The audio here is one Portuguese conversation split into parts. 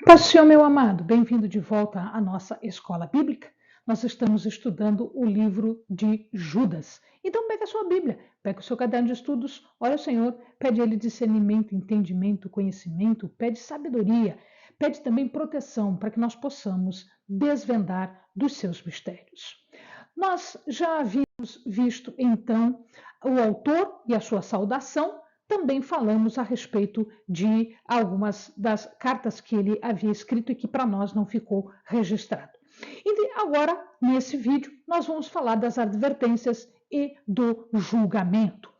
Paz do Senhor, meu amado, bem-vindo de volta à nossa escola bíblica. Nós estamos estudando o livro de Judas. Então, pega a sua Bíblia, pega o seu caderno de estudos, olha o Senhor, pede a Ele discernimento, entendimento, conhecimento, pede sabedoria, pede também proteção para que nós possamos desvendar dos seus mistérios. Nós já havíamos visto, então, o autor e a sua saudação. Também falamos a respeito de algumas das cartas que ele havia escrito e que para nós não ficou registrado. E agora, nesse vídeo, nós vamos falar das advertências e do julgamento.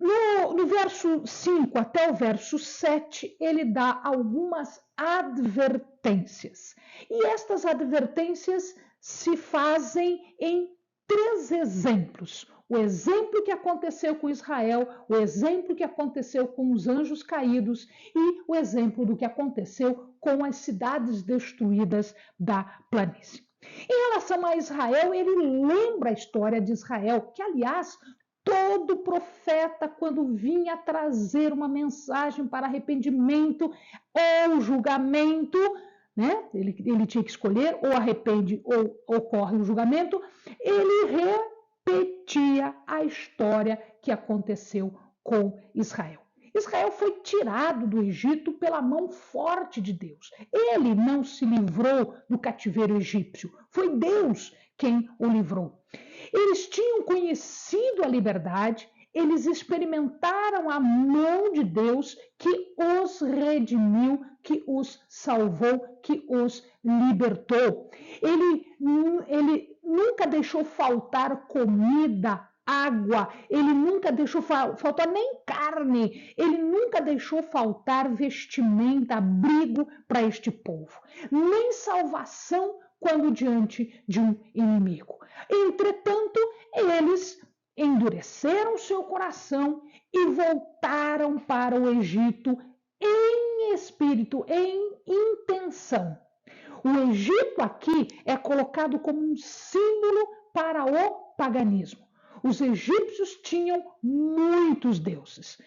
No verso 5 até o verso 7, ele dá algumas advertências. E estas advertências se fazem em 3 exemplos. O exemplo que aconteceu com Israel, o exemplo que aconteceu com os anjos caídos e o exemplo do que aconteceu com as cidades destruídas da planície. Em relação a Israel, ele lembra a história de Israel, que, aliás, todo profeta, quando vinha trazer uma mensagem para arrependimento ou julgamento, né? Ele tinha que escolher, ou arrepende ou ocorre o julgamento, ele repetia a história que aconteceu com Israel. Israel foi tirado do Egito pela mão forte de Deus. Ele não se livrou do cativeiro egípcio, foi Deus quem o livrou. Eles tinham conhecido a liberdade, eles experimentaram a mão de Deus que os redimiu, que os salvou, que os libertou. Ele nunca deixou faltar comida, água, ele nunca deixou faltar nem carne, ele nunca deixou faltar vestimenta, abrigo para este povo, nem salvação quando diante de um inimigo. Entretanto, eles endureceram seu coração e voltaram para o Egito em espírito, em intenção. O Egito aqui é colocado como um símbolo para o paganismo. Os egípcios tinham muitos deuses,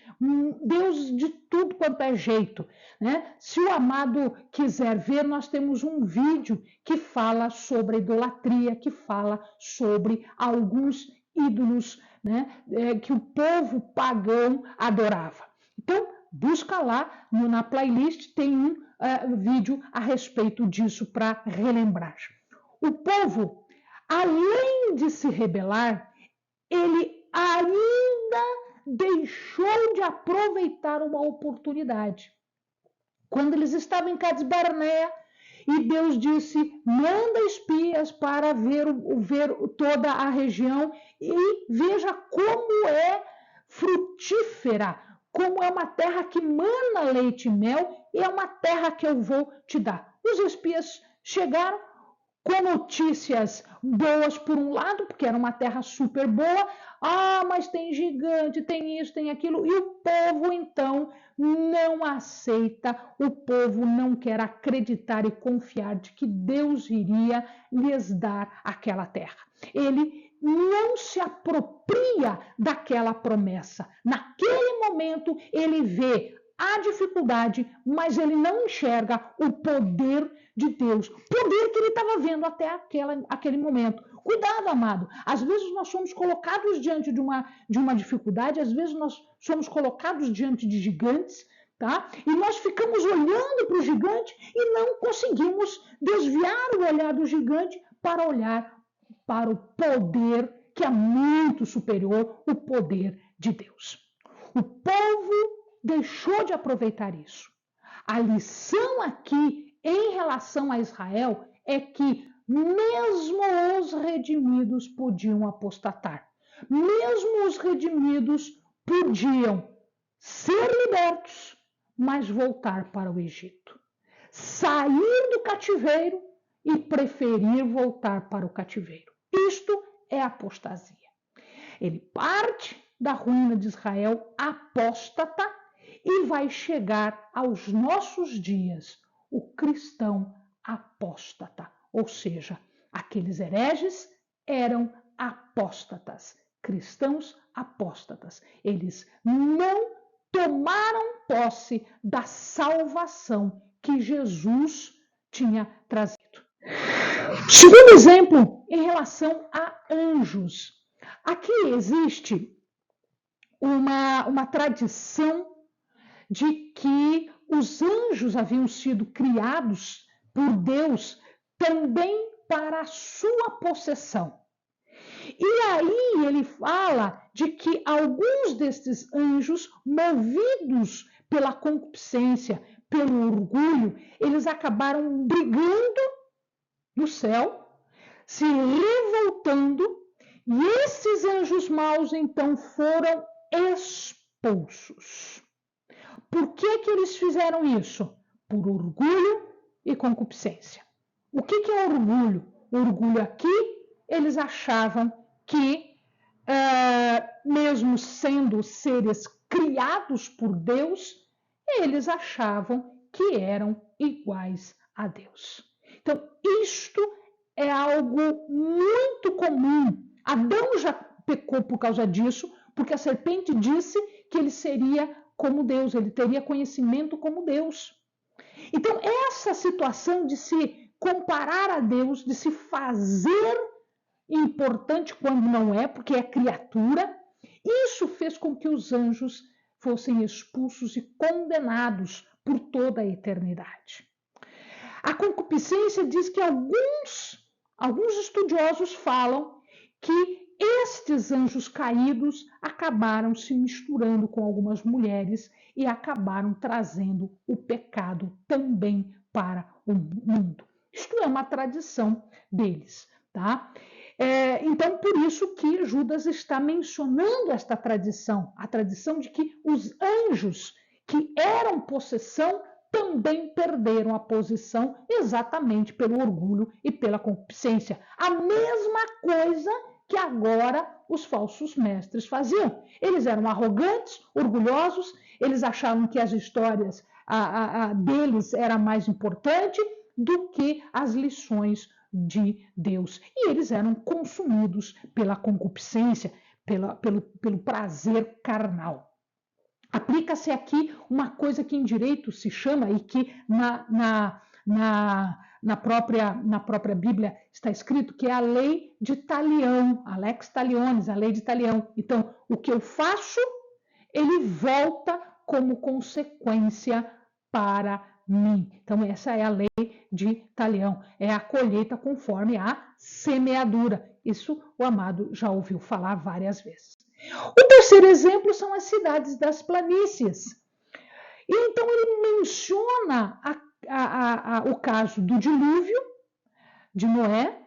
deuses de tudo quanto é jeito, né? Se o amado quiser ver, nós temos um vídeo que fala sobre a idolatria, que fala sobre alguns ídolos, né? Que o povo pagão adorava. Então, busca lá na playlist, tem um vídeo a respeito disso para relembrar. O povo, além de se rebelar, ele ainda deixou de aproveitar uma oportunidade. Quando eles estavam em Cades Barnea, e Deus disse, manda espias para ver toda a região e veja como é frutífera, como é uma terra que mana leite e mel, e é uma terra que eu vou te dar. Os espias chegaram com notícias boas por um lado, porque era uma terra super boa, mas tem gigante, tem isso, tem aquilo, e o povo então não aceita, o povo não quer acreditar e confiar de que Deus iria lhes dar aquela terra. Ele não se apropria daquela promessa. Naquele momento, ele vê a dificuldade, mas ele não enxerga o poder de Deus, poder que ele estava vendo até aquele momento. Cuidado, amado, às vezes nós somos colocados diante de uma dificuldade, às vezes nós somos colocados diante de gigantes, tá? E nós ficamos olhando para o gigante e não conseguimos desviar o olhar do gigante para olhar para o poder que é muito superior, o poder de Deus. O povo deixou de aproveitar isso. A lição aqui em relação a Israel é que mesmo os redimidos podiam apostatar. Mesmo os redimidos podiam ser libertos, mas voltar para o Egito. Sair do cativeiro e preferir voltar para o cativeiro. Isto é apostasia. Ele parte da ruína de Israel apóstata e vai chegar aos nossos dias o cristão apóstata, ou seja, aqueles hereges eram apóstatas, cristãos apóstatas. Eles não tomaram posse da salvação que Jesus tinha trazido. Segundo exemplo, em relação a anjos. Aqui existe uma tradição de que os anjos haviam sido criados por Deus também para a sua possessão. E aí ele fala de que alguns destes anjos, movidos pela concupiscência, pelo orgulho, eles acabaram brigando no céu, se revoltando, e esses anjos maus então foram expulsos. Por que eles fizeram isso? Por orgulho e concupiscência. O que é orgulho? Orgulho aqui, eles achavam que, mesmo sendo seres criados por Deus, eles achavam que eram iguais a Deus. Então, isto é algo muito comum. Adão já pecou por causa disso, porque a serpente disse que ele seria como Deus, ele teria conhecimento como Deus. Então, essa situação de se comparar a Deus, de se fazer importante quando não é, porque é criatura, isso fez com que os anjos fossem expulsos e condenados por toda a eternidade. A concupiscência diz que alguns estudiosos falam que estes anjos caídos acabaram se misturando com algumas mulheres e acabaram trazendo o pecado também para o mundo. Isto é uma tradição deles, tá? Então, por isso que Judas está mencionando esta tradição, a tradição de que os anjos que eram possessão também perderam a posição exatamente pelo orgulho e pela concupiscência. A mesma coisa que agora os falsos mestres faziam. Eles eram arrogantes, orgulhosos, eles achavam que as histórias deles era mais importante do que as lições de Deus. E eles eram consumidos pela concupiscência, pelo prazer carnal. Aplica-se aqui uma coisa que em direito se chama e que na própria Bíblia está escrito, que é a lei de Talião, a lex talionis, a lei de Talião. Então, o que eu faço, ele volta como consequência para mim. Então, essa é a lei de Talião, é a colheita conforme a semeadura. Isso o amado já ouviu falar várias vezes. O terceiro exemplo são as cidades das planícies. E então ele menciona o caso do dilúvio de Noé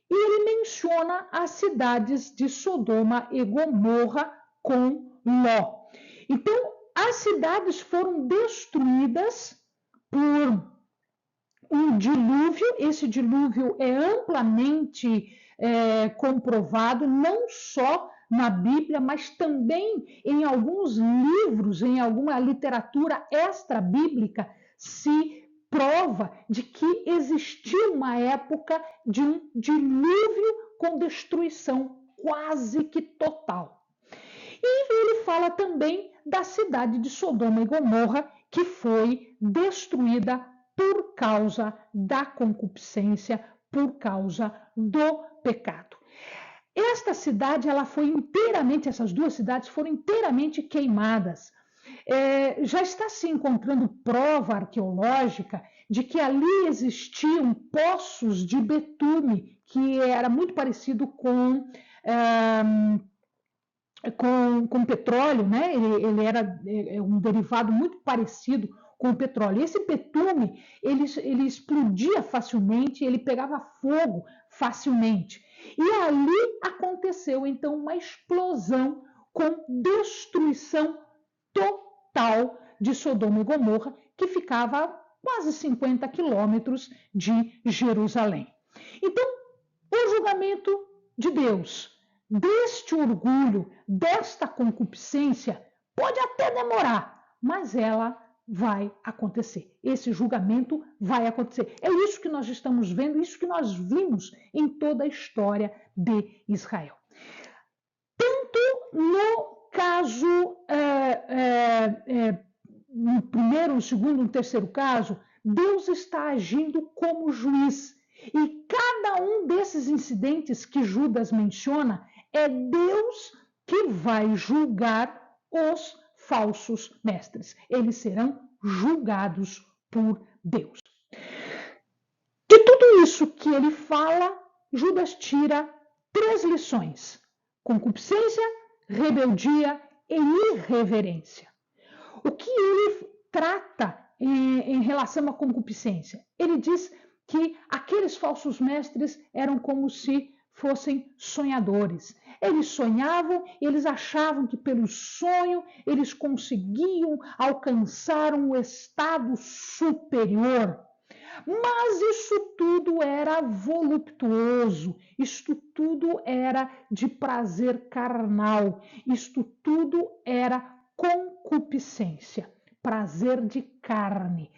e ele menciona as cidades de Sodoma e Gomorra com Ló. Então, as cidades foram destruídas por um dilúvio. Esse dilúvio é amplamente comprovado, não só na Bíblia, mas também em alguns livros, em alguma literatura extra-bíblica, se prova de que existiu uma época de um dilúvio com destruição quase que total. E ele fala também da cidade de Sodoma e Gomorra, que foi destruída por causa da concupiscência, por causa do pecado. Esta cidade, essas duas cidades foram inteiramente queimadas. Já está se encontrando prova arqueológica de que ali existiam poços de betume, que era muito parecido com petróleo, né? Ele era um derivado muito parecido com o petróleo. Esse betume, ele explodia facilmente, ele pegava fogo facilmente. E ali aconteceu, então, uma explosão com destruição total de Sodoma e Gomorra, que ficava a quase 50 quilômetros de Jerusalém. Então, o julgamento de Deus deste orgulho, desta concupiscência, pode até demorar, mas ela vai acontecer. Esse julgamento vai acontecer. É isso que nós estamos vendo, isso que nós vimos em toda a história de Israel. Tanto no caso no primeiro, no segundo, no terceiro caso, Deus está agindo como juiz. E cada um desses incidentes que Judas menciona é Deus que vai julgar os falsos mestres. Eles serão julgados por Deus. De tudo isso que ele fala, Judas tira 3 lições: concupiscência, rebeldia e irreverência. O que ele trata em relação à concupiscência? Ele diz que aqueles falsos mestres eram como se fossem sonhadores. Eles sonhavam, eles achavam que pelo sonho eles conseguiam alcançar um estado superior. Mas isso tudo era voluptuoso, isto tudo era de prazer carnal, isto tudo era concupiscência, prazer de carne.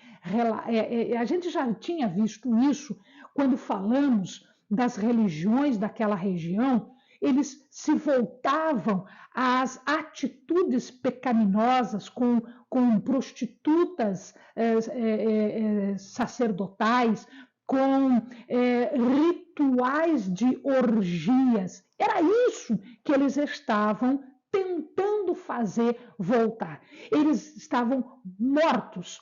A gente já tinha visto isso quando falamos das religiões daquela região. Eles se voltavam às atitudes pecaminosas com prostitutas sacerdotais, com rituais de orgias. Era isso que eles estavam tentando fazer voltar. Eles estavam mortos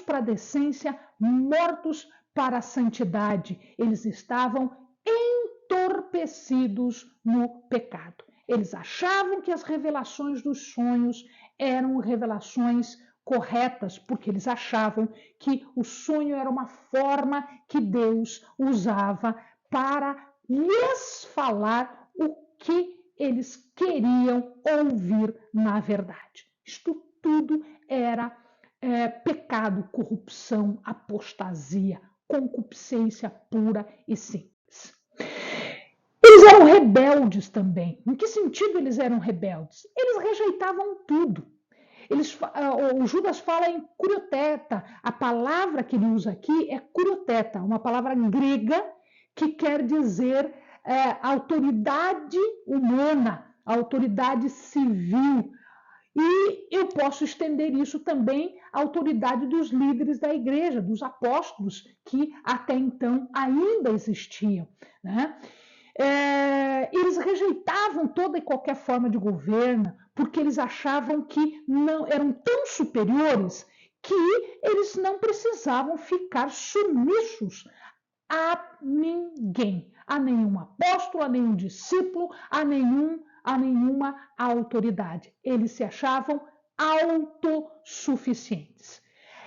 para a decência, mortos para a santidade. Eles estavam entorpecidos no pecado. Eles achavam que as revelações dos sonhos eram revelações corretas, porque eles achavam que o sonho era uma forma que Deus usava para lhes falar o que eles queriam ouvir na verdade. Isto tudo era pecado, corrupção, apostasia, concupiscência pura e simples. Eles eram rebeldes também. Em que sentido eles eram rebeldes? Eles rejeitavam tudo. O Judas fala em curioteta. A palavra que ele usa aqui é curioteta, uma palavra grega que quer dizer autoridade humana, autoridade civil. E eu posso estender isso também à autoridade dos líderes da igreja, dos apóstolos, que até então ainda existiam, né? Eles rejeitavam toda e qualquer forma de governo, porque eles achavam que não eram tão superiores que eles não precisavam ficar submissos a ninguém, a nenhum apóstolo, a nenhum discípulo, a nenhuma autoridade. Eles se achavam autossuficientes.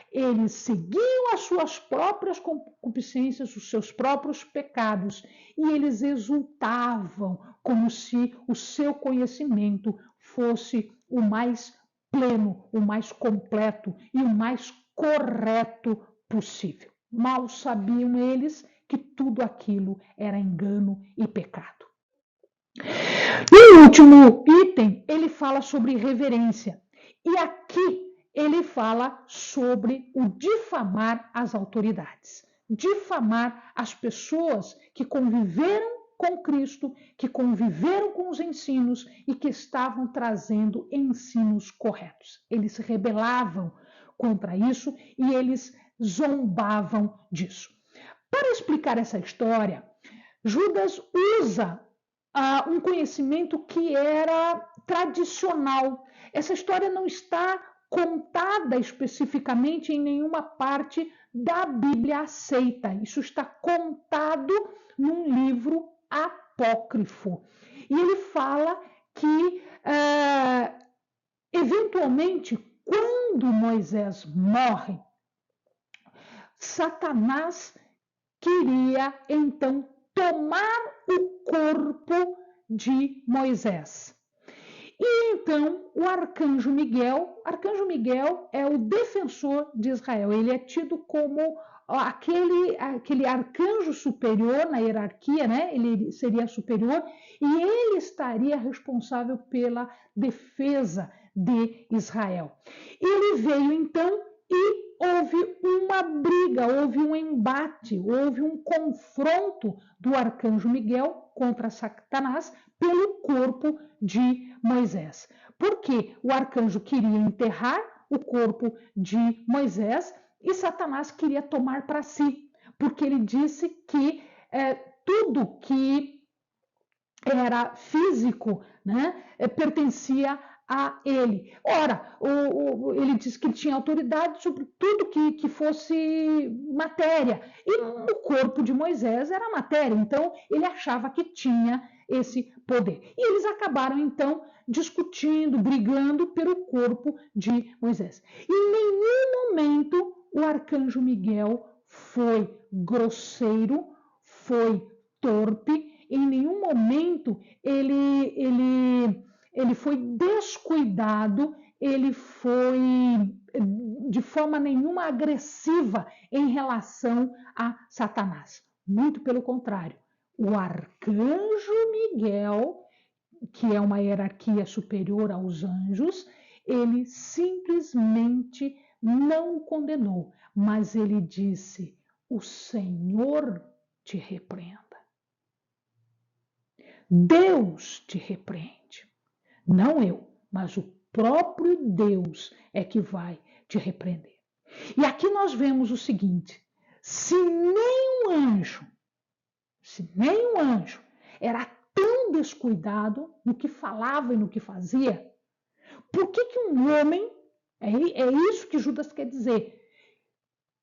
Eles seguiam as suas próprias concupiscências, os seus próprios pecados, e eles exultavam como se o seu conhecimento fosse o mais pleno, o mais completo e o mais correto possível. Mal sabiam eles que tudo aquilo era engano e pecado. No último item, ele fala sobre reverência. E aqui ele fala sobre o difamar as autoridades, difamar as pessoas que conviveram com Cristo, que conviveram com os ensinos e que estavam trazendo ensinos corretos. Eles se rebelavam contra isso e eles zombavam disso. Para explicar essa história, Judas usa um conhecimento que era tradicional. Essa história não está contada especificamente em nenhuma parte da Bíblia aceita. Isso está contado num livro apócrifo. E ele fala que, eventualmente, quando Moisés morre, Satanás queria então tomar o corpo de Moisés. E então o arcanjo Miguel é o defensor de Israel. Ele é tido como aquele arcanjo superior na hierarquia, né? Ele seria superior e ele estaria responsável pela defesa de Israel. Ele veio então e houve uma briga, houve um embate, houve um confronto do arcanjo Miguel contra Satanás pelo corpo de Moisés. Porque o arcanjo queria enterrar o corpo de Moisés e Satanás queria tomar para si, porque ele disse que tudo que era físico, né, pertencia a ele. Ora, ele disse que tinha autoridade sobre tudo que fosse matéria, e o corpo de Moisés era matéria, então ele achava que tinha esse poder. E eles acabaram, então, discutindo, brigando pelo corpo de Moisés. E em nenhum momento o arcanjo Miguel foi grosseiro, foi torpe, em nenhum momento ele foi descuidado, ele foi de forma nenhuma agressiva em relação a Satanás. Muito pelo contrário, o arcanjo Miguel, que é uma hierarquia superior aos anjos, ele simplesmente não o condenou, mas ele disse: o Senhor te repreenda. Deus te repreende. Não eu, mas o próprio Deus é que vai te repreender. E aqui nós vemos o seguinte: se nem um anjo era tão descuidado no que falava e no que fazia, por que um homem, é isso que Judas quer dizer,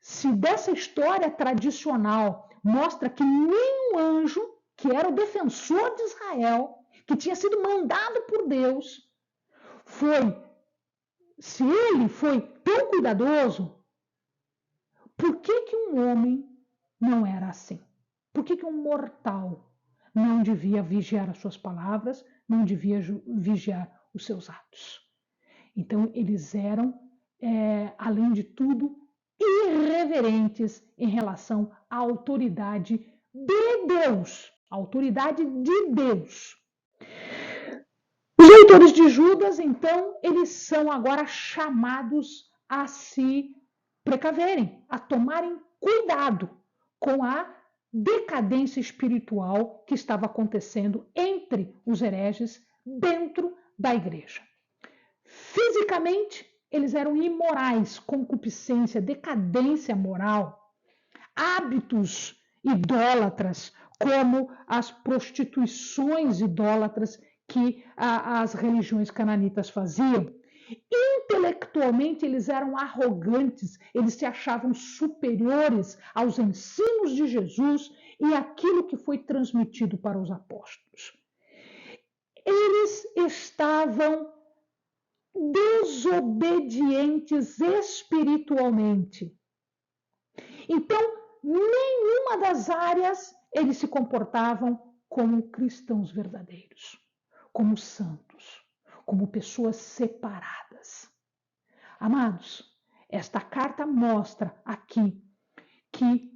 se dessa história tradicional mostra que nem um anjo, que era o defensor de Israel, que tinha sido mandado por Deus, se ele foi tão cuidadoso, por que um homem não era assim? Por que um mortal não devia vigiar as suas palavras, não devia vigiar os seus atos? Então, eles eram, além de tudo, irreverentes em relação à autoridade de Deus. A autoridade de Deus. Os leitores de Judas, então, eles são agora chamados a se precaverem, a tomarem cuidado com a decadência espiritual que estava acontecendo entre os hereges dentro da igreja. Fisicamente, eles eram imorais, concupiscência, decadência moral, hábitos idólatras, como as prostituições idólatras que as religiões cananitas faziam. Intelectualmente, eles eram arrogantes, eles se achavam superiores aos ensinos de Jesus e àquilo que foi transmitido para os apóstolos. Eles estavam desobedientes espiritualmente. Então, nenhuma das áreas eles se comportavam como cristãos verdadeiros, como santos, como pessoas separadas. Amados, esta carta mostra aqui que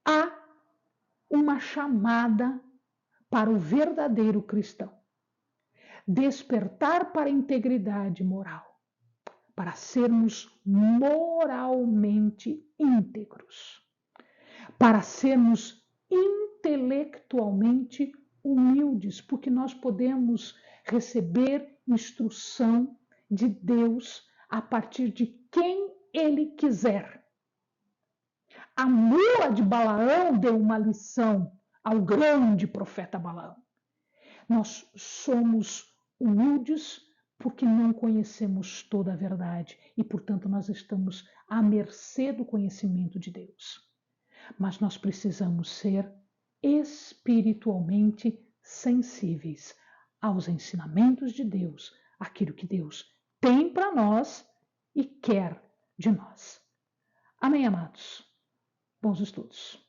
há uma chamada para o verdadeiro cristão. Despertar para a integridade moral, para sermos moralmente íntegros, para sermos intelectualmente humildes, porque nós podemos receber instrução de Deus a partir de quem Ele quiser. A mula de Balaão deu uma lição ao grande profeta Balaão. Nós somos humildes porque não conhecemos toda a verdade e, portanto, nós estamos à mercê do conhecimento de Deus. Mas nós precisamos ser espiritualmente sensíveis aos ensinamentos de Deus, aquilo que Deus tem para nós e quer de nós. Amém, amados? Bons estudos.